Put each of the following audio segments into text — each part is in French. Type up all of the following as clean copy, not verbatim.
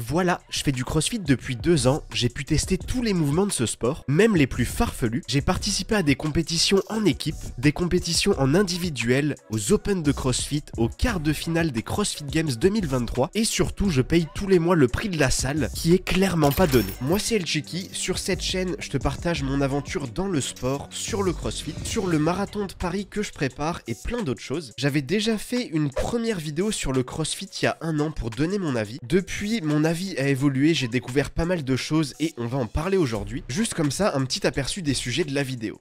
Voilà, je fais du crossfit depuis 2 ans, j'ai pu tester tous les mouvements de ce sport, même les plus farfelus. J'ai participé à des compétitions en équipe, des compétitions en individuel, aux Open de CrossFit, aux quarts de finale des CrossFit Games 2023 et surtout je paye tous les mois le prix de la salle qui est clairement pas donné. Moi c'est El Chiki, sur cette chaîne je te partage mon aventure dans le sport, sur le CrossFit, sur le marathon de Paris que je prépare et plein d'autres choses. J'avais déjà fait une première vidéo sur le CrossFit il y a 1 an pour donner mon avis. Depuis, mon avis a évolué, j'ai découvert pas mal de choses et on va en parler aujourd'hui. Juste comme ça, un petit aperçu des sujets de la vidéo.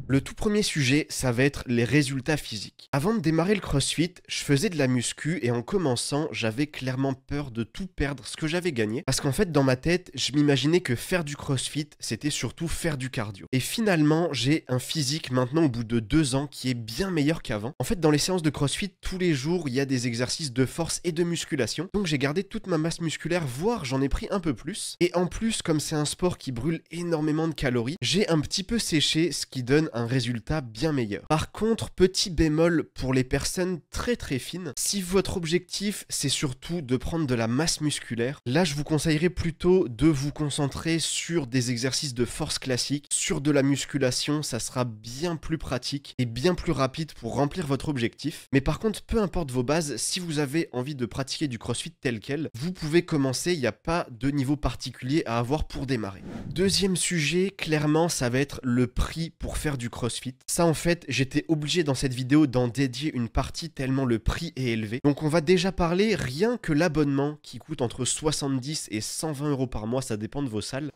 Le tout premier sujet, ça va être les résultats physiques. Avant de démarrer le CrossFit, je faisais de la muscu et en commençant, j'avais clairement peur de tout perdre ce que j'avais gagné. Parce qu'en fait, dans ma tête, je m'imaginais que faire du CrossFit, c'était surtout faire du cardio. Et finalement, j'ai un physique maintenant au bout de 2 ans qui est bien meilleur qu'avant. En fait, dans les séances de CrossFit, tous les jours, il y a des exercices de force et de musculation. Donc j'ai gardé toute ma masse musculaire, voire j'en ai pris un peu plus. Et en plus, comme c'est un sport qui brûle énormément de calories, j'ai un petit peu séché, ce qui donne un résultat bien meilleur. Par contre, petit bémol pour les personnes très fines, si votre objectif c'est surtout de prendre de la masse musculaire, là je vous conseillerais plutôt de vous concentrer sur des exercices de force classiques, sur de la musculation, ça sera bien plus pratique et bien plus rapide pour remplir votre objectif. Mais par contre, peu importe vos bases, si vous avez envie de pratiquer du CrossFit tel quel, vous pouvez commencer, il n'y a pas de niveau particulier à avoir pour démarrer. Deuxième sujet, clairement, ça va être le prix pour faire du CrossFit. Ça, en fait, j'étais obligé dans cette vidéo d'en dédier une partie tellement le prix est élevé. Donc on va déjà parler rien que l'abonnement qui coûte entre 70 et 120 € par mois, ça dépend de vos salles.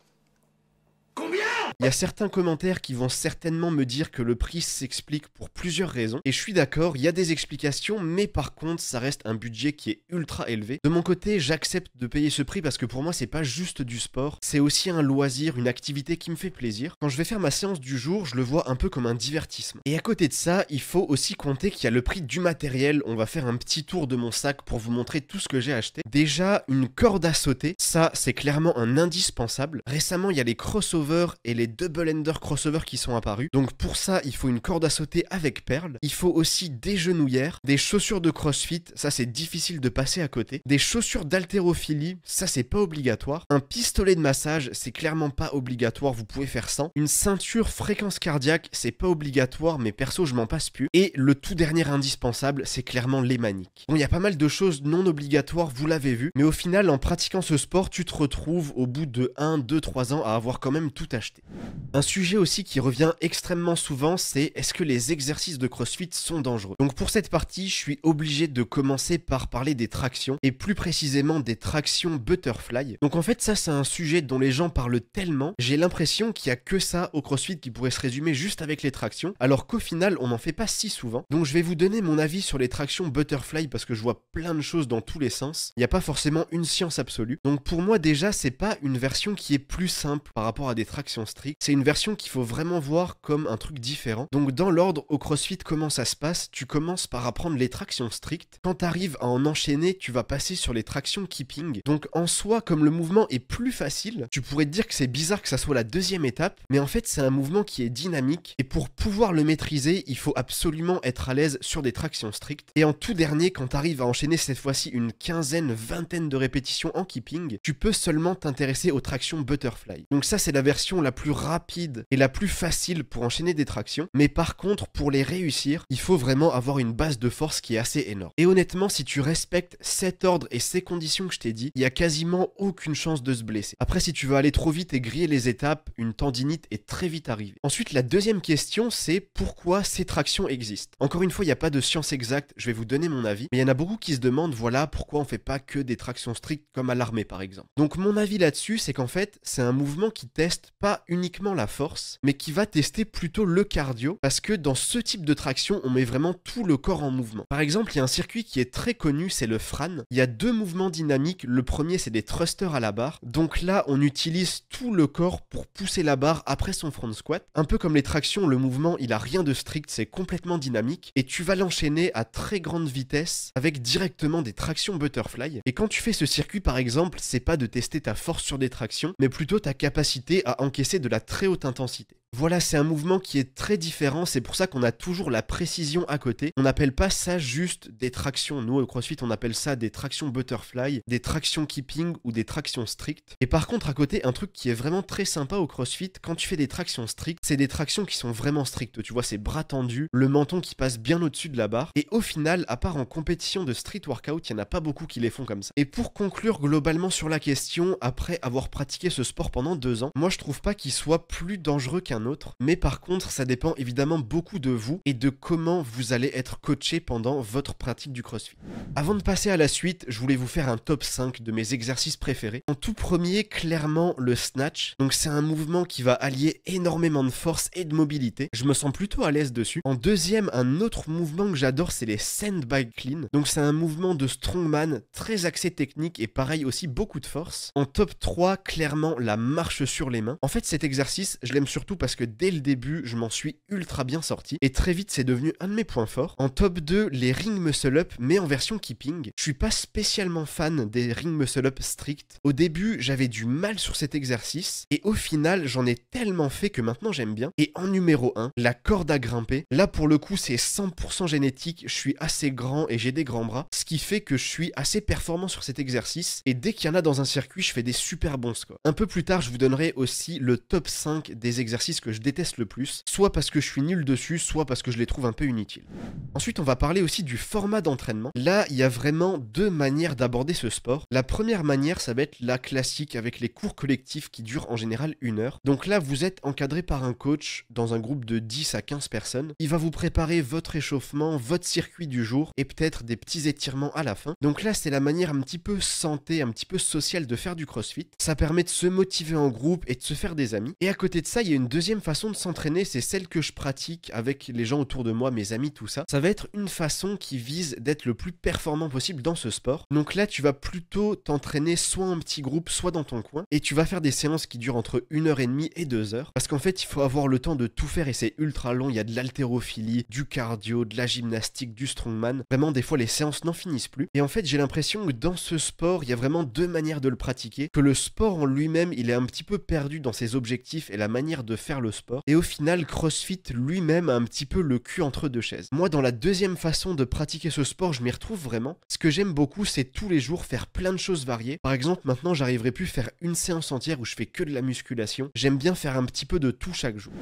Il y a certains commentaires qui vont certainement me dire que le prix s'explique pour plusieurs raisons. Et je suis d'accord, il y a des explications, mais par contre, ça reste un budget qui est ultra élevé. De mon côté, j'accepte de payer ce prix parce que pour moi, c'est pas juste du sport. C'est aussi un loisir, une activité qui me fait plaisir. Quand je vais faire ma séance du jour, je le vois un peu comme un divertissement. Et à côté de ça, il faut aussi compter qu'il y a le prix du matériel. On va faire un petit tour de mon sac pour vous montrer tout ce que j'ai acheté. Déjà, une corde à sauter. Ça, c'est clairement un indispensable. Récemment, il y a les crossovers et les double ender crossover qui sont apparus. Donc pour ça, il faut une corde à sauter avec perles. Il faut aussi des genouillères, des chaussures de CrossFit, ça c'est difficile de passer à côté. Des chaussures d'haltérophilie, ça c'est pas obligatoire. Un pistolet de massage, c'est clairement pas obligatoire, vous pouvez faire sans. Une ceinture fréquence cardiaque, c'est pas obligatoire, mais perso je m'en passe plus. Et le tout dernier indispensable, c'est clairement les maniques. Bon, il y a pas mal de choses non obligatoires, vous l'avez vu, mais au final, en pratiquant ce sport, tu te retrouves au bout de 1, 2, 3 ans à avoir quand même tout acheté. Un sujet aussi qui revient extrêmement souvent, c'est est-ce que les exercices de CrossFit sont dangereux? Donc pour cette partie, je suis obligé de commencer par parler des tractions, et plus précisément des tractions butterfly. Donc en fait, ça c'est un sujet dont les gens parlent tellement, j'ai l'impression qu'il n'y a que ça au CrossFit qui pourrait se résumer juste avec les tractions, alors qu'au final, on n'en fait pas si souvent. Donc je vais vous donner mon avis sur les tractions butterfly parce que je vois plein de choses dans tous les sens. Il n'y a pas forcément une science absolue. Donc pour moi déjà, c'est pas une version qui est plus simple par rapport à des tractions strictes. C'est une version qu'il faut vraiment voir comme un truc différent. Donc dans l'ordre, au CrossFit, comment ça se passe? Tu commences par apprendre les tractions strictes. Quand tu arrives à en enchaîner, tu vas passer sur les tractions keeping. Donc en soi, comme le mouvement est plus facile, tu pourrais te dire que c'est bizarre que ça soit la deuxième étape, mais en fait c'est un mouvement qui est dynamique et pour pouvoir le maîtriser, il faut absolument être à l'aise sur des tractions strictes. Et en tout dernier, quand tu arrives à enchaîner cette fois-ci une quinzaine, vingtaine de répétitions en keeping, tu peux seulement t'intéresser aux tractions butterfly. Donc ça c'est la version la plus rapide et la plus facile pour enchaîner des tractions, mais par contre pour les réussir, il faut vraiment avoir une base de force qui est assez énorme. Et honnêtement, si tu respectes cet ordre et ces conditions que je t'ai dit, il y a quasiment aucune chance de se blesser. Après, si tu veux aller trop vite et griller les étapes, une tendinite est très vite arrivée. Ensuite, la deuxième question, c'est pourquoi ces tractions existent. Encore une fois, il n'y a pas de science exacte, je vais vous donner mon avis, mais il y en a beaucoup qui se demandent, voilà, pourquoi on fait pas que des tractions strictes comme à l'armée par exemple. Donc mon avis là-dessus, c'est qu'en fait, c'est un mouvement qui teste pas uniquement la force, mais qui va tester plutôt le cardio, parce que dans ce type de traction, on met vraiment tout le corps en mouvement. Par exemple, il y a un circuit qui est très connu, c'est le Fran. Il y a 2 mouvements dynamiques, le premier c'est des thrusters à la barre, donc là on utilise tout le corps pour pousser la barre après son front squat. Un peu comme les tractions, le mouvement il a rien de strict, c'est complètement dynamique, et tu vas l'enchaîner à très grande vitesse avec directement des tractions butterfly. Et quand tu fais ce circuit par exemple, c'est pas de tester ta force sur des tractions, mais plutôt ta capacité à encaisser de la très haute intensité. Voilà, c'est un mouvement qui est très différent, c'est pour ça qu'on a toujours la précision à côté. On n'appelle pas ça juste des tractions. Nous, au CrossFit, on appelle ça des tractions butterfly, des tractions keeping ou des tractions strictes. Et par contre, à côté, un truc qui est vraiment très sympa au CrossFit, quand tu fais des tractions strictes, c'est des tractions qui sont vraiment strictes. Tu vois, c'est bras tendus, le menton qui passe bien au-dessus de la barre. Et au final, à part en compétition de street workout, il n'y en a pas beaucoup qui les font comme ça. Et pour conclure globalement sur la question, après avoir pratiqué ce sport pendant 2 ans, moi je trouve pas qu'il soit plus dangereux qu'un autre, mais par contre ça dépend évidemment beaucoup de vous et de comment vous allez être coaché pendant votre pratique du CrossFit. Avant de passer à la suite, je voulais vous faire un top 5 de mes exercices préférés. En tout premier, clairement le snatch. Donc c'est un mouvement qui va allier énormément de force et de mobilité. Je me sens plutôt à l'aise dessus. En deuxième, un autre mouvement que j'adore, c'est les sandbag clean. Donc c'est un mouvement de strongman très axé technique et pareil aussi beaucoup de force. En top 3, clairement la marche sur les mains. En fait cet exercice, je l'aime surtout parce que dès le début, je m'en suis ultra bien sorti et très vite c'est devenu un de mes points forts. En top 2, les ring muscle up mais en version keeping. Je suis pas spécialement fan des ring muscle up stricts. Au début, j'avais du mal sur cet exercice et au final, j'en ai tellement fait que maintenant j'aime bien. Et en numéro 1, la corde à grimper. Là pour le coup, c'est 100% génétique. Je suis assez grand et j'ai des grands bras, ce qui fait que je suis assez performant sur cet exercice et dès qu'il y en a dans un circuit, je fais des super bons scores. Un peu plus tard, je vous donnerai aussi le top 5 des exercices que je déteste le plus, soit parce que je suis nul dessus, soit parce que je les trouve un peu inutiles. Ensuite, on va parler aussi du format d'entraînement. Là, il y a vraiment 2 manières d'aborder ce sport. La première manière, ça va être la classique avec les cours collectifs qui durent en général 1 heure. Donc là, vous êtes encadré par un coach dans un groupe de 10 à 15 personnes. Il va vous préparer votre échauffement, votre circuit du jour et peut-être des petits étirements à la fin. Donc là, c'est la manière un petit peu santé, un petit peu sociale de faire du CrossFit. Ça permet de se motiver en groupe et de se faire des amis. Et à côté de ça, il y a une deuxième façon de s'entraîner, c'est celle que je pratique avec les gens autour de moi, mes amis, tout ça. Ça va être une façon qui vise d'être le plus performant possible dans ce sport. Donc là, tu vas plutôt t'entraîner soit en petit groupe, soit dans ton coin. Et tu vas faire des séances qui durent entre 1h30 et 2 heures. Parce qu'en fait, il faut avoir le temps de tout faire et c'est ultra long. Il y a de l'haltérophilie, du cardio, de la gymnastique, du strongman. Vraiment, des fois, les séances n'en finissent plus. Et en fait, j'ai l'impression que dans ce sport, il y a vraiment 2 manières de le pratiquer. Que le sport en lui-même, il est un petit peu perdu dans ses objectifs et la manière de faire le sport. Et au final, CrossFit lui-même a un petit peu le cul entre 2 chaises. Moi, dans la deuxième façon de pratiquer ce sport, je m'y retrouve vraiment. Ce que j'aime beaucoup, c'est tous les jours faire plein de choses variées. Par exemple, maintenant, j'arriverai plus à faire une séance entière où je fais que de la musculation. J'aime bien faire un petit peu de tout chaque jour.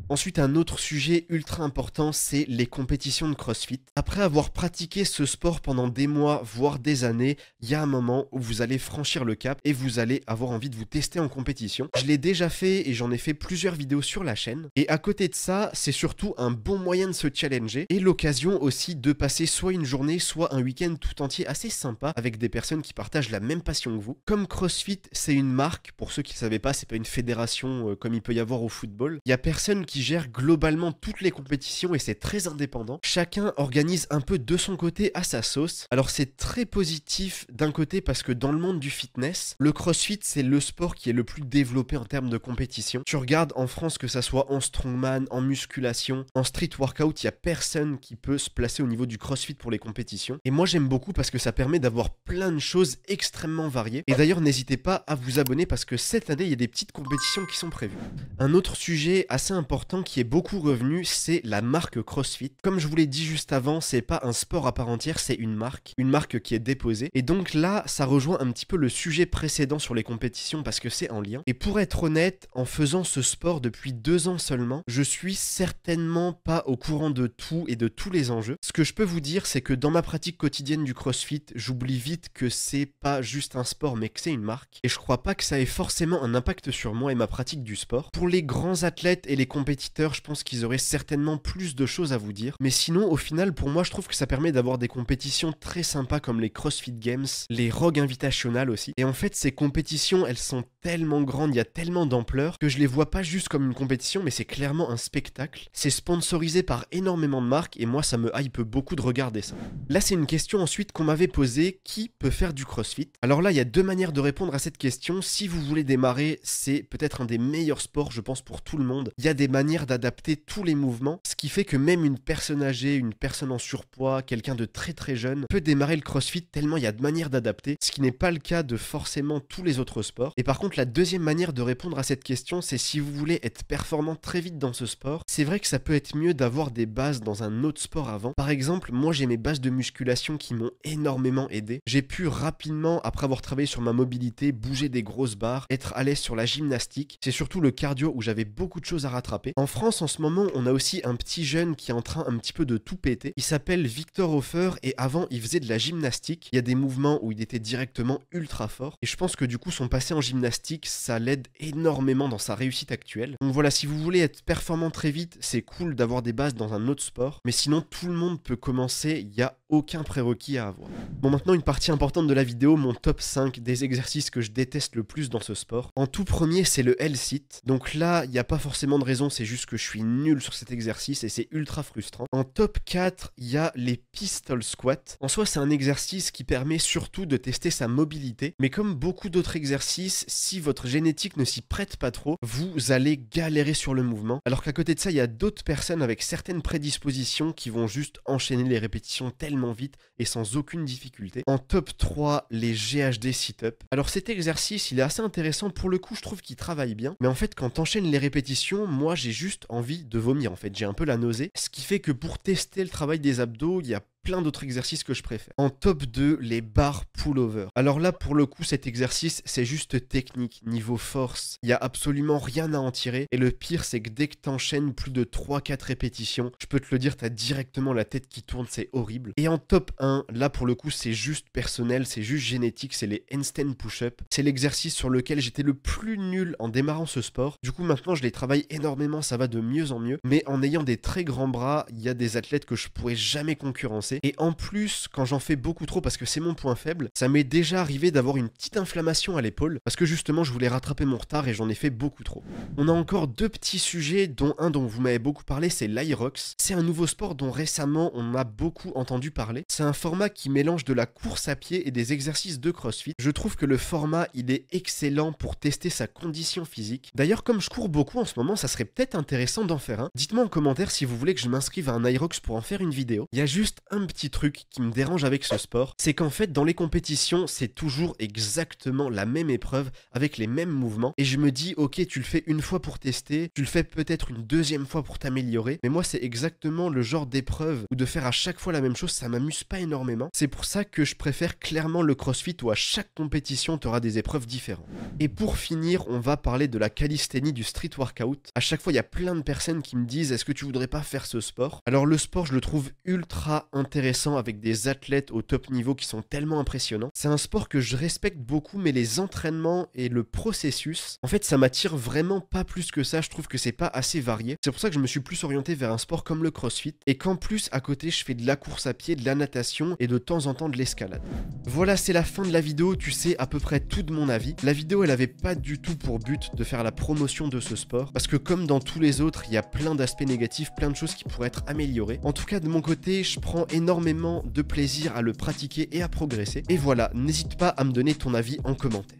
Ensuite, un autre sujet ultra important, c'est les compétitions de CrossFit. Après avoir pratiqué ce sport pendant des mois, voire des années, il y a un moment où vous allez franchir le cap et vous allez avoir envie de vous tester en compétition. Je l'ai déjà fait et j'en ai fait plusieurs vidéos sur la chaîne. Et à côté de ça, c'est surtout un bon moyen de se challenger et l'occasion aussi de passer soit une journée, soit un week-end tout entier assez sympa avec des personnes qui partagent la même passion que vous. Comme CrossFit, c'est une marque, pour ceux qui ne savaient pas, c'est pas une fédération comme il peut y avoir au football. Il y a personne qui gère globalement toutes les compétitions et c'est très indépendant. Chacun organise un peu de son côté à sa sauce. Alors c'est très positif d'un côté parce que dans le monde du fitness, le CrossFit c'est le sport qui est le plus développé en termes de compétition. Tu regardes en France, que ça soit en strongman, en musculation, en street workout, il y a personne qui peut se placer au niveau du CrossFit pour les compétitions. Et moi j'aime beaucoup parce que ça permet d'avoir plein de choses extrêmement variées. Et d'ailleurs n'hésitez pas à vous abonner parce que cette année il y a des petites compétitions qui sont prévues. Un autre sujet assez important qui est beaucoup revenu, c'est la marque CrossFit. Comme je vous l'ai dit juste avant, c'est pas un sport à part entière, c'est une marque qui est déposée. Et donc là, ça rejoint un petit peu le sujet précédent sur les compétitions parce que c'est en lien. Et pour être honnête, en faisant ce sport depuis 2 ans seulement, je suis certainement pas au courant de tout et de tous les enjeux. Ce que je peux vous dire, c'est que dans ma pratique quotidienne du CrossFit, j'oublie vite que c'est pas juste un sport, mais que c'est une marque. Et je crois pas que ça ait forcément un impact sur moi et ma pratique du sport. Pour les grands athlètes et les compétiteurs, je pense qu'ils auraient certainement plus de choses à vous dire. Mais sinon, au final, pour moi, je trouve que ça permet d'avoir des compétitions très sympas comme les CrossFit Games, les Rogue Invitational aussi. Et en fait, ces compétitions, elles sont tellement grandes, il y a tellement d'ampleur que je les vois pas juste comme une compétition, mais c'est clairement un spectacle. C'est sponsorisé par énormément de marques et moi, ça me hype beaucoup de regarder ça. Là, c'est une question ensuite qu'on m'avait posée, qui peut faire du CrossFit? Alors là, il y a 2 manières de répondre à cette question. Si vous voulez démarrer, c'est peut-être un des meilleurs sports, je pense, pour tout le monde. Il y a des manières d'adapter tous les mouvements, ce qui fait que même une personne âgée, une personne en surpoids, quelqu'un de très très jeune peut démarrer le CrossFit tellement il y a de manières d'adapter, ce qui n'est pas le cas de forcément tous les autres sports. Et par contre, la deuxième manière de répondre à cette question, c'est si vous voulez être être performant très vite dans ce sport, c'est vrai que ça peut être mieux d'avoir des bases dans un autre sport avant. Par exemple, moi j'ai mes bases de musculation qui m'ont énormément aidé. J'ai pu rapidement, après avoir travaillé sur ma mobilité, bouger des grosses barres, être à l'aise sur la gymnastique. C'est surtout le cardio où j'avais beaucoup de choses à rattraper. En France, en ce moment, on a aussi un petit jeune qui est en train un petit peu de tout péter. Il s'appelle Victor Hofer et avant, il faisait de la gymnastique. Il y a des mouvements où il était directement ultra fort. Et je pense que du coup, son passé en gymnastique, ça l'aide énormément dans sa réussite actuelle. Donc voilà, si vous voulez être performant très vite, c'est cool d'avoir des bases dans un autre sport. Mais sinon, tout le monde peut commencer. Il n'y a aucun prérequis à avoir. Bon, maintenant, une partie importante de la vidéo, mon top 5 des exercices que je déteste le plus dans ce sport. En tout premier, c'est le L-sit. Donc là, il n'y a pas forcément de raison, c'est juste que je suis nul sur cet exercice et c'est ultra frustrant. En top 4, il y a les pistol squats. En soi, c'est un exercice qui permet surtout de tester sa mobilité, mais comme beaucoup d'autres exercices, si votre génétique ne s'y prête pas trop, vous allez galérer sur le mouvement. Alors qu'à côté de ça, il y a d'autres personnes avec certaines prédispositions qui vont juste enchaîner les répétitions tellement vite et sans aucune difficulté. En top 3, les GHD sit-up. Alors cet exercice, il est assez intéressant. Pour le coup, je trouve qu'il travaille bien. Mais en fait, quand t'enchaînes les répétitions, moi, j'ai juste envie de vomir. En fait, j'ai un peu la nausée. Ce qui fait que pour tester le travail des abdos, il y a plein d'autres exercices que je préfère. En top 2, les barres pull-over. Alors là, pour le coup, cet exercice, c'est juste technique. Niveau force, il n'y a absolument rien à en tirer. Et le pire, c'est que dès que t'enchaînes plus de 3-4 répétitions, je peux te le dire, t'as directement la tête qui tourne, c'est horrible. Et en top 1, là, pour le coup, c'est juste personnel, c'est juste génétique, c'est les handstand push-up. C'est l'exercice sur lequel j'étais le plus nul en démarrant ce sport. Du coup, maintenant, je les travaille énormément, ça va de mieux en mieux. Mais en ayant des très grands bras, il y a des athlètes que je pourrais jamais concurrencer. Et en plus, quand j'en fais beaucoup trop parce que c'est mon point faible, ça m'est déjà arrivé d'avoir une petite inflammation à l'épaule parce que justement je voulais rattraper mon retard et j'en ai fait beaucoup trop. On a encore deux petits sujets dont un dont vous m'avez beaucoup parlé, c'est l'Aerox. C'est un nouveau sport dont récemment on a beaucoup entendu parler. C'est un format qui mélange de la course à pied et des exercices de CrossFit. Je trouve que le format il est excellent pour tester sa condition physique. D'ailleurs comme je cours beaucoup en ce moment, ça serait peut-être intéressant d'en faire un. Dites-moi en commentaire si vous voulez que je m'inscrive à un Aerox pour en faire une vidéo. Il y a juste un petit truc qui me dérange avec ce sport, c'est qu'en fait dans les compétitions c'est toujours exactement la même épreuve avec les mêmes mouvements et je me dis ok tu le fais une fois pour tester, tu le fais peut-être une deuxième fois pour t'améliorer, mais moi c'est exactement le genre d'épreuve où de faire à chaque fois la même chose ça m'amuse pas énormément. C'est pour ça que je préfère clairement le CrossFit où à chaque compétition tu auras des épreuves différentes. Et pour finir on va parler de la calisthénie, du street workout. À chaque fois il y a plein de personnes qui me disent est-ce que tu voudrais pas faire ce sport? Alors le sport je le trouve ultra intéressant avec des athlètes au top niveau qui sont tellement impressionnants. C'est un sport que je respecte beaucoup, mais les entraînements et le processus, en fait, ça m'attire vraiment pas plus que ça. Je trouve que c'est pas assez varié. C'est pour ça que je me suis plus orienté vers un sport comme le CrossFit et qu'en plus, à côté, je fais de la course à pied, de la natation et de temps en temps de l'escalade. Voilà, c'est la fin de la vidéo. Tu sais à peu près tout de mon avis. La vidéo, elle avait pas du tout pour but de faire la promotion de ce sport parce que comme dans tous les autres, il y a plein d'aspects négatifs, plein de choses qui pourraient être améliorées. En tout cas, de mon côté, je prends énormément de plaisir à le pratiquer et à progresser. Et voilà, n'hésite pas à me donner ton avis en commentaire.